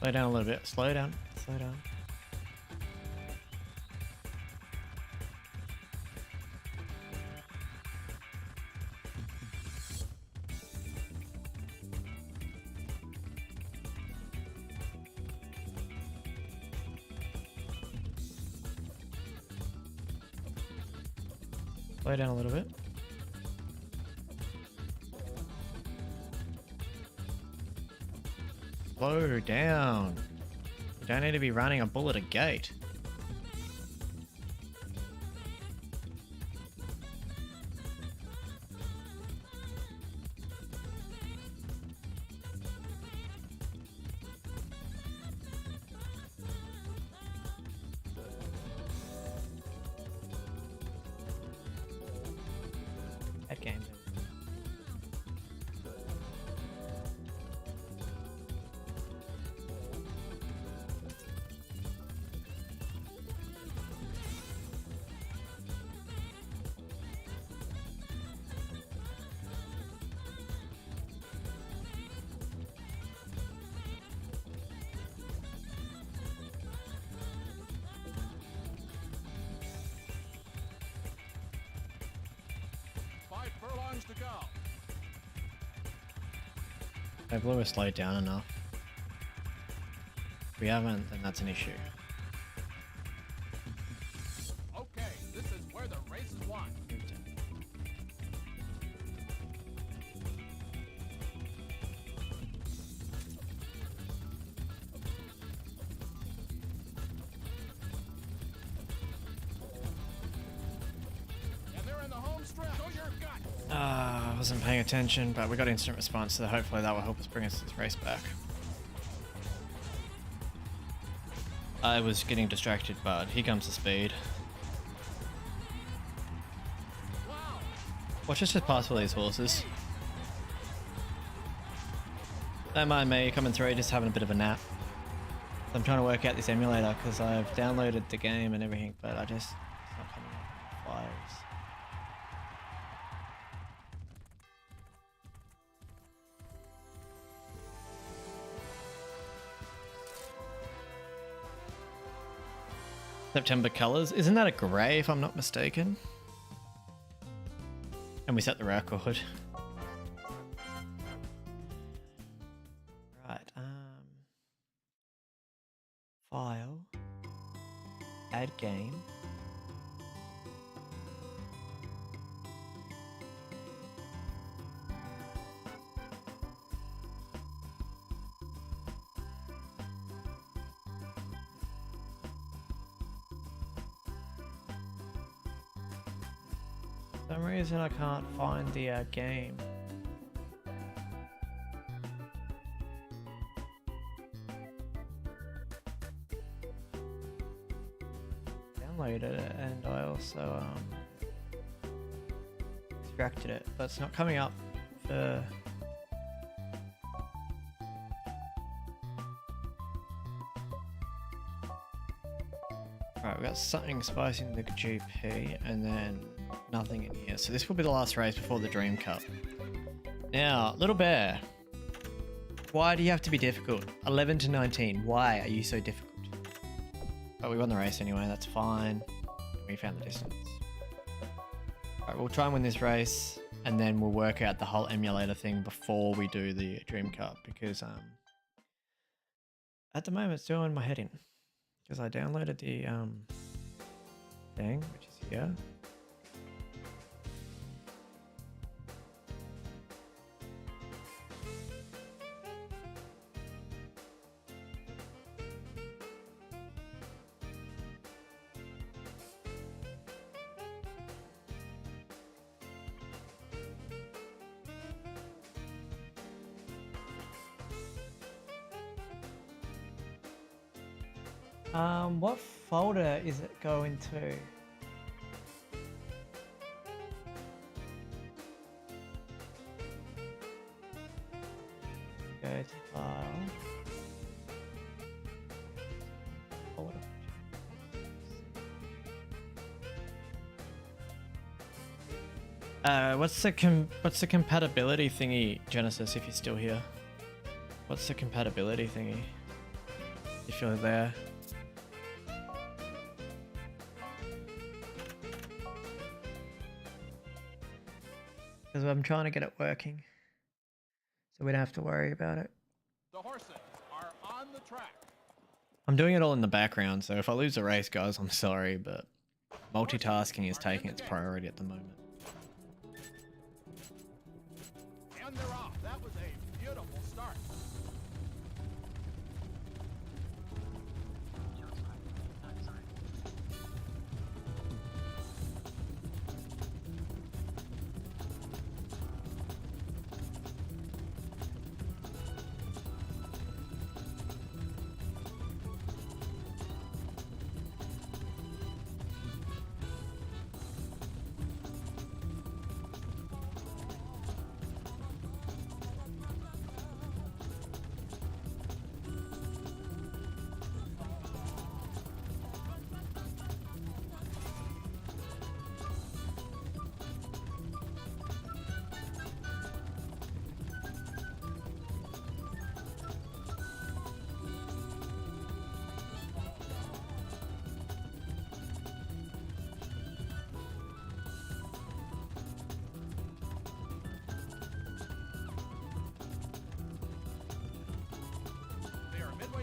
slow down a little bit. Slow down. Slow down. Slow down a little bit. Slow down. You don't need to be running a bull at a gate. That game. Furlongs to go. If Blue has slowed down enough. If we haven't, then that's an issue. Okay, this is where the race is won. And they're in the home stretch. Show your gut. I wasn't paying attention, but we got instant response, so hopefully that will help us bring us this race back. I was getting distracted, but here comes the speed. Wow. Watch us just pass all these horses. Don't mind me coming through, just having a bit of a nap. I'm trying to work out this emulator because I've downloaded the game and everything, but it's not coming up. Fires. September colors. Isn't that a grey if I'm not mistaken? And we set the record. Right, file, add game. For some reason I can't find the game. Downloaded it and I also extracted it, but it's not coming up for. Alright, we got something spicy in the GP and then nothing in here. So this will be the last race before the Dream Cup. Now, Little Bear, why do you have to be difficult? 11 to 19, why are you so difficult? But we won the race anyway, that's fine. We found the distance. Alright, we'll try and win this race and then we'll work out the whole emulator thing before we do the Dream Cup because at the moment it's doing my head in. Because I downloaded the thing, which is here. What folder is it going to? Go to file. Folder. What's the compatibility thingy, Genesis? If you're still here, what's the compatibility thingy? If you're there. Because I'm trying to get it working, so we don't have to worry about it. The horses are on the track. I'm doing it all in the background, so if I lose a race, guys, I'm sorry, but multitasking is taking its priority at the moment. And they're off. That was a beautiful start.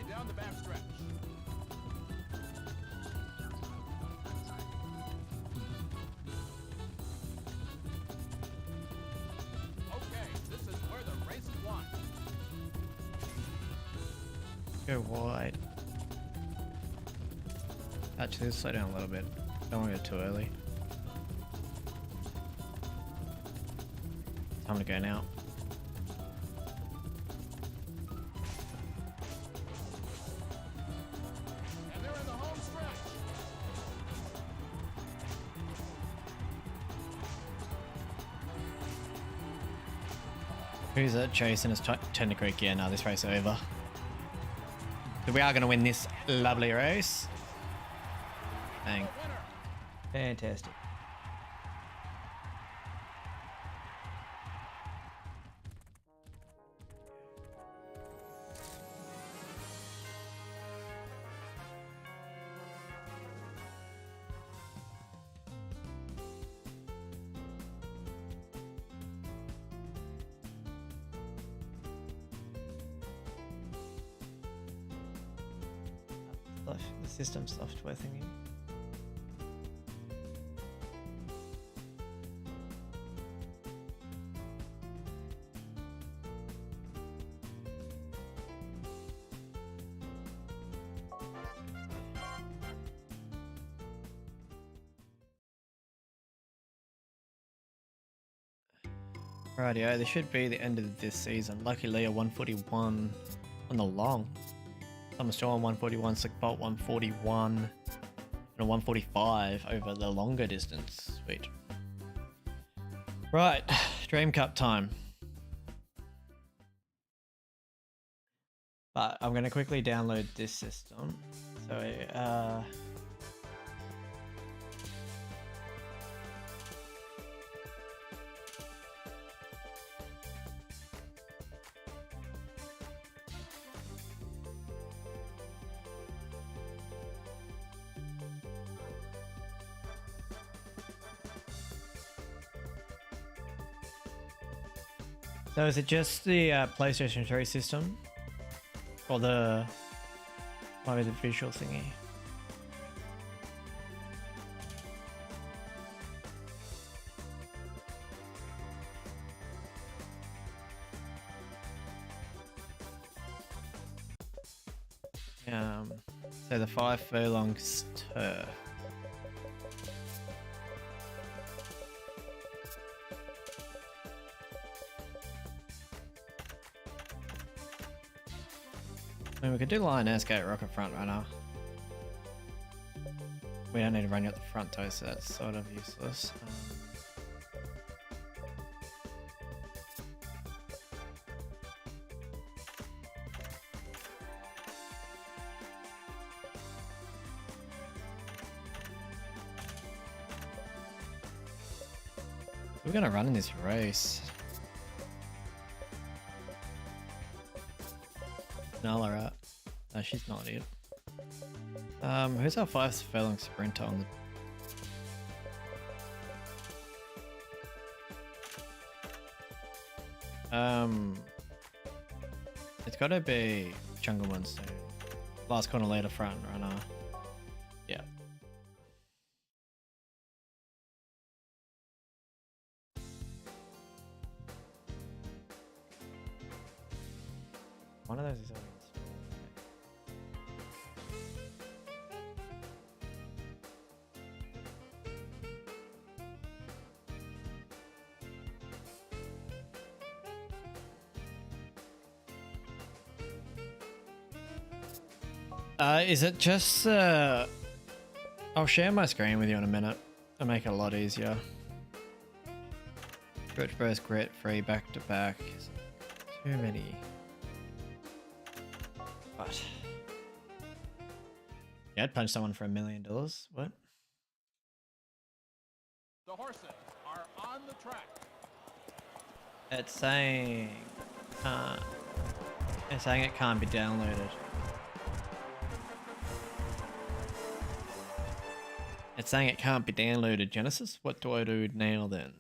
Down the back stretch. Okay, this is where the race is won. Go wide. Actually, let's slow down a little bit. Don't want to go too early. Time to go now. Who's it? Jason is Tender Creek. Yeah, no, this race is over. So we are going to win this lovely race. Bang. Fantastic. The system software thingy. Rightio, this should be the end of this season. Luckily, a 141 on the long. Summer Storm 141, Slick Bolt 141, and a 145 over the longer distance. Sweet. Right, Dream Cup time. But I'm going to quickly download this system. So, so is it just the PlayStation 3 system? Or the... Maybe the visual thingy? So the 5 furlongs turf. I mean, we could do Lioness Gate Rocket Front Runner. We don't need to run you at the front though, so that's sort of useless. We're gonna run in this race. Nala at? No, she's not it. Who's our 5 furlong sprinter on the... It's gotta be Jungle Monsoon. Last corner later front runner. Yeah. One of those is already installed. Is it just I'll share my screen with you in a minute. It'll make it a lot easier. Stretch burst grit free back to back. Too many. What? Yeah, I'd punch someone for $1 million. What? The horses are on the track. It's saying it can't be downloaded. It's saying it can't be downloaded, Genesis. What do I do now then?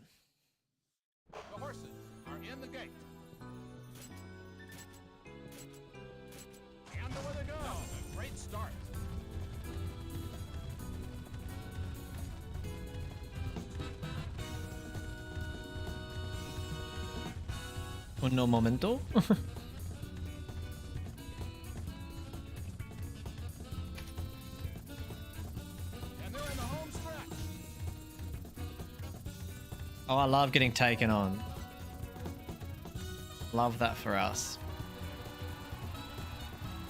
The horses are in the gate. And away they go. A great start. Un momento. Oh, I love getting taken on. Love that for us.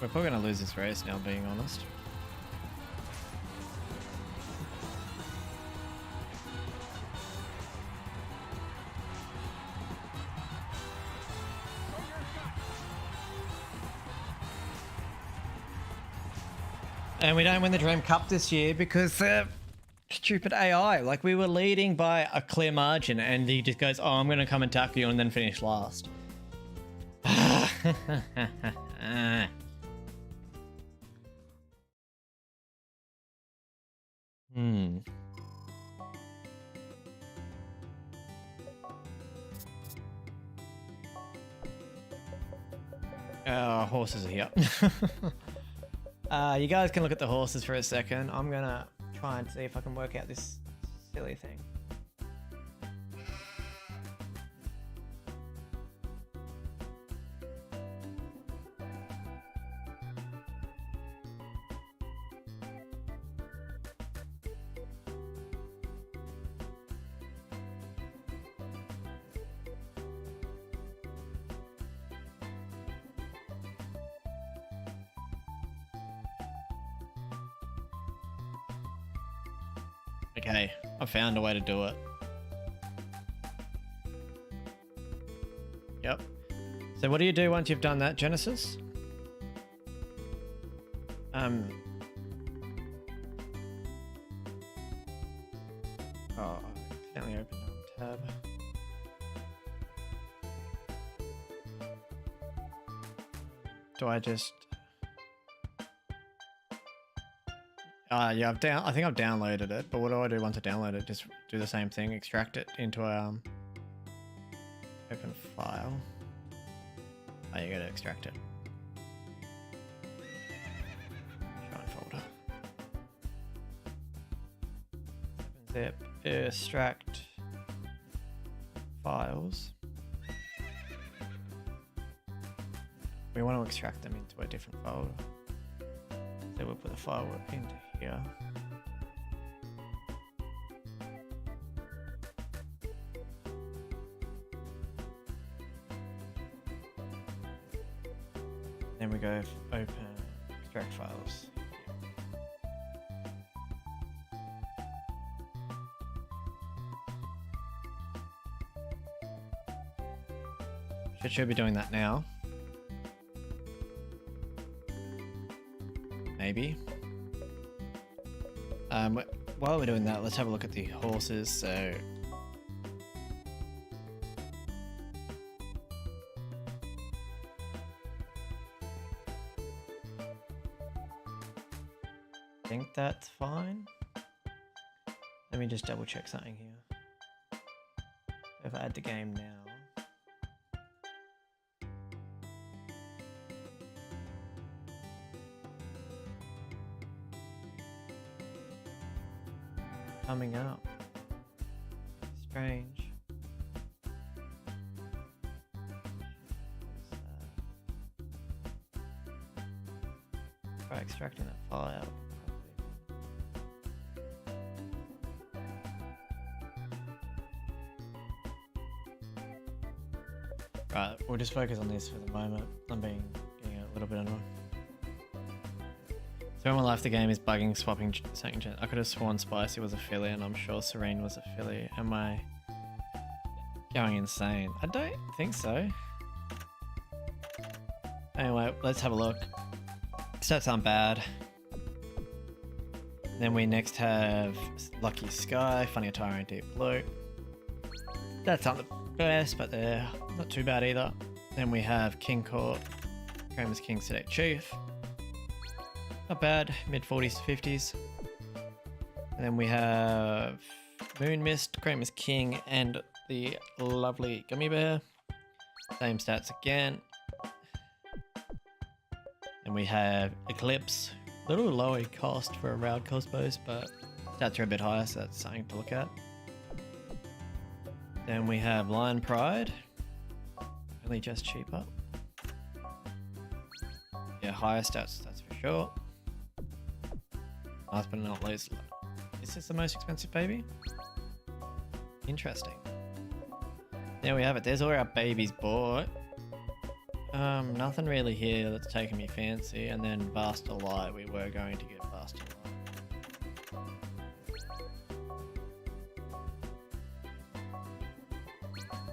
We're probably going to lose this race now, being honest. And we don't win the Dream Cup this year because stupid AI. Like, we were leading by a clear margin and he just goes, oh, I'm going to come and tackle you and then finish last. Horses are here. You guys can look at the horses for a second. I'm gonna try and see if I can work out this silly thing. Okay, I found a way to do it. Yep. So what do you do once you've done that, Genesis? Oh, I accidentally opened a tab. Do I just... yeah, I think I've downloaded it, but what do I do once I download it? Just do the same thing, extract it into a open file. Oh, you gotta extract it. Show in folder. Zip, extract files. We want to extract them into a different folder. So we'll put the file into here. Then we go open extract files. Should be doing that now. Maybe. While we're doing that, let's have a look at the horses. So I think that's fine. Let me just double check something here. If I add the game now. Coming up. Strange. Try extracting that file. Right, we'll just focus on this for the moment. I'm getting a little bit annoyed. So in my life, the game is bugging, swapping second gen. I could have sworn Spicy was a filly, and I'm sure Serene was a filly. Am I going insane? I don't think so. Anyway, let's have a look. Stats aren't bad. Then we next have Lucky Sky, Funny Attire, and Deep Blue. That's not the best, but they're not too bad either. Then we have King Court, Kramer's King, Sedate Chief. Not bad, mid 40s to 50s. And then we have Moon Mist, Kramer's King, and the lovely Gummy Bear. Same stats again. And we have Eclipse, a little lower cost for a round cost boost, but stats are a bit higher, so that's something to look at. Then we have Lion Pride, only just cheaper. Yeah, higher stats, that's for sure. Last but not least, is this the most expensive baby? Interesting. There we have it. There's all our babies bought. Nothing really here that's taken me fancy. And then Vast Light, we were going to get Vast Light.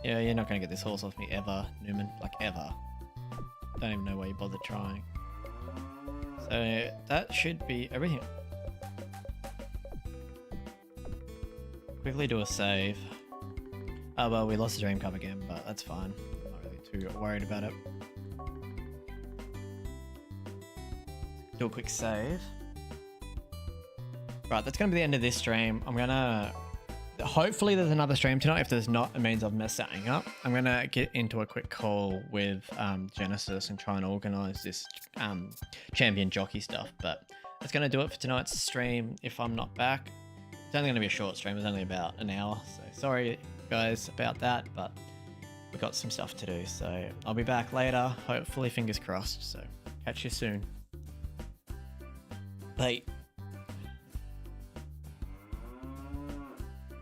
Yeah, you're not going to get this horse off me ever, Newman. Like, ever. Don't even know why you bothered trying. So, that should be everything. Quickly do a save. Oh, well, we lost the Dream Cup again, but that's fine. I'm not really too worried about it. Do a quick save. Right, that's going to be the end of this stream. I'm going to... Hopefully there's another stream tonight. If there's not, it means I've messed something up. I'm going to get into a quick call with Genesis and try and organise this champion jockey stuff. But that's going to do it for tonight's stream if I'm not back. It's only going to be a short stream. It's only about an hour. So sorry, guys, about that. But we've got some stuff to do. So I'll be back later. Hopefully, fingers crossed. So catch you soon. Bye.